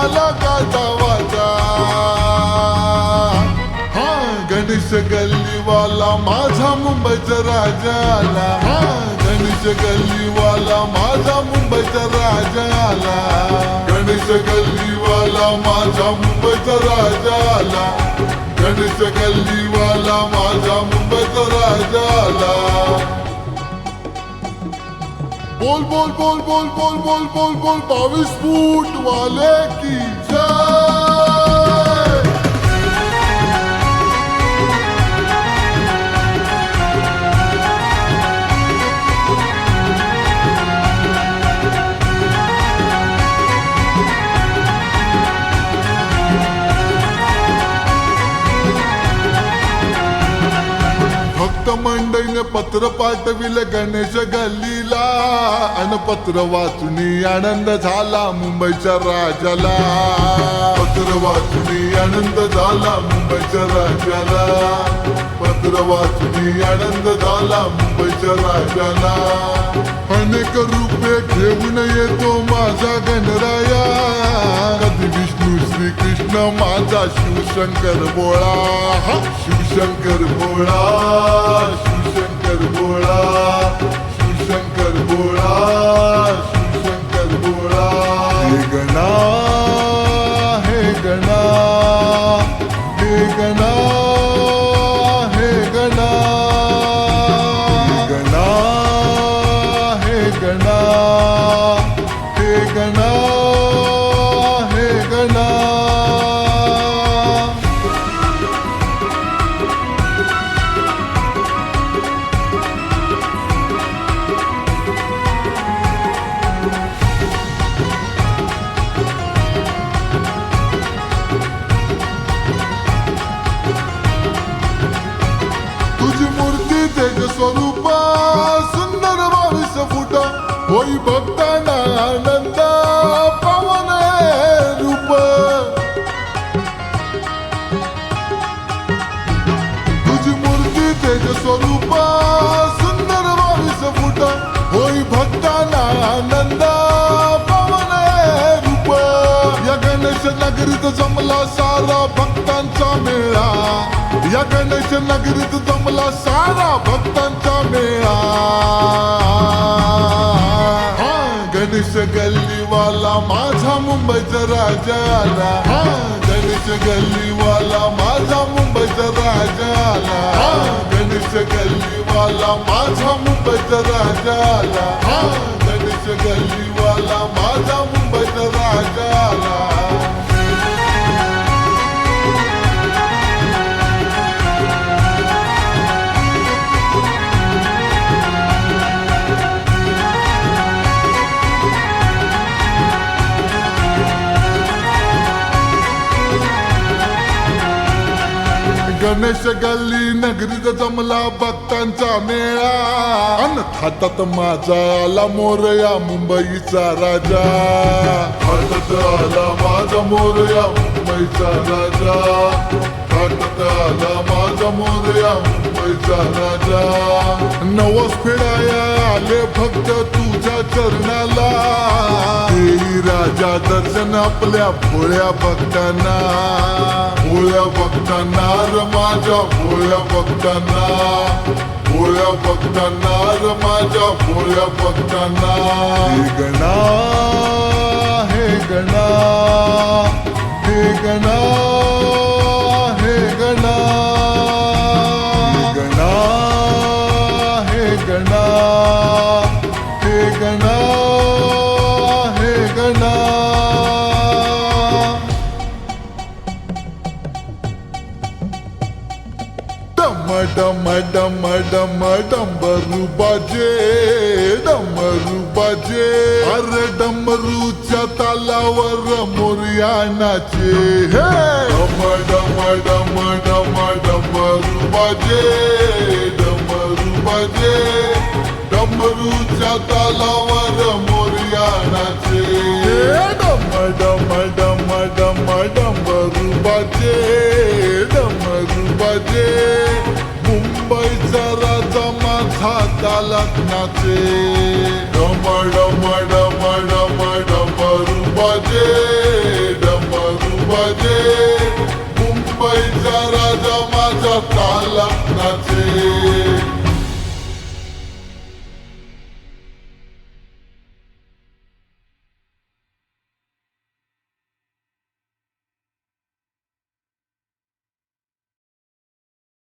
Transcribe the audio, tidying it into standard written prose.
आला गाजा वाजा. हा गणेश गल्लीवाला माझा मुंबईचा राजा आला. हा गणेश गल्लीवाला माझा मुंबईचा राजा आला. गणेश गल्लीवाला माझा मुंबईचा राजा आला. गणेश गल्लीवाला माझा मुंबईचा राजा आला. बोल बोल बोल बोल बोल बोल बोल बोल 22 फूट वाले की जय. भक्त मंडळीने पत्र पाठविले गणेश गल्लीला. अन पत्र वाचून आनंद झाला मुंबईच्या राजाला. पत्र वाचून आनंद झाला मुंबईच्या राजाला. पत्र वाचून आनंद झाला मुंबईच्या राजाला. अनेक रूपे घेऊन येतो माझा गणराया. कधी विष्णू श्री कृष्ण माझा शिवशंकर भोळा. शिवशंकर भोळा. शिवशंकर भोळा. शिवशंकर भोळा. शिवशंकर भोळा. हे गणा. हे गणा. हे गणा. हे गणा. गणा. हे गणा. हे गणा. हे गणा. तुझी मूर्ती तेज स्वरूप सुंदर 22 फूट. होई भक्तांना आनंद पावन रूप. तुझी मूर्ती तेज स्वरूप सुंदर 22 फूट. होई भक्तांना आनंद पावन रूप. या गणेश नगरीत जमला सारा भक्तांचा मेळा. या गणेश नगरीत जमला सारा भक्तांचा मेळा. हा गणेश गल्लीवाला माझा मुंबईचा राजा आला. हा गणेश गल्लीवाला माझा मुंबईचा राजा आला. हा गणेश गल्लीवाला माझा मुंबईचा राजा आला. हा गणेश गल्लीवाला माझा मुंबईचा राजा आला. गणेश गल्ली नगरीत जमला भक्तांचा मेळा. अन हातात माझा आला मोरया मुंबईचा राजा. हातात आला माझा मोरया मुंबईचा राजा. हातात आला माझा मोरया मुंबईचा राजा. नवस फेडाया आले भक्त तुझ्या चरणाला. देई राजा दर्शन आपल्या भोळ्या भक्तांना. भोळ्या भक्तांना र माझ्या भोळ्या भक्तांना. भोळ्या भक्तांना र माझ्या भोळ्या भक्तांना. हे गणा. हे गणा. हे गणा. हे गणा. गणा. हे गणा. हे गणा. हे गणा. डम डम डम डंबरू बाजे. डमरू बाजे. अरे डमरूच्या तालावर मोरया नाचे. डम डम डम डम डमरू बाजे. डमरू बाजे. डमरूच्या तालावर मोरया नाचे. डम डम डम डम डमरू बाजे. डमरू बाजे. मुंबईचा राजा माझा तालात नाचे. डम डम डम डम डमरू बाजे. बजे मुंबईचा राजा माझा तालात नाचे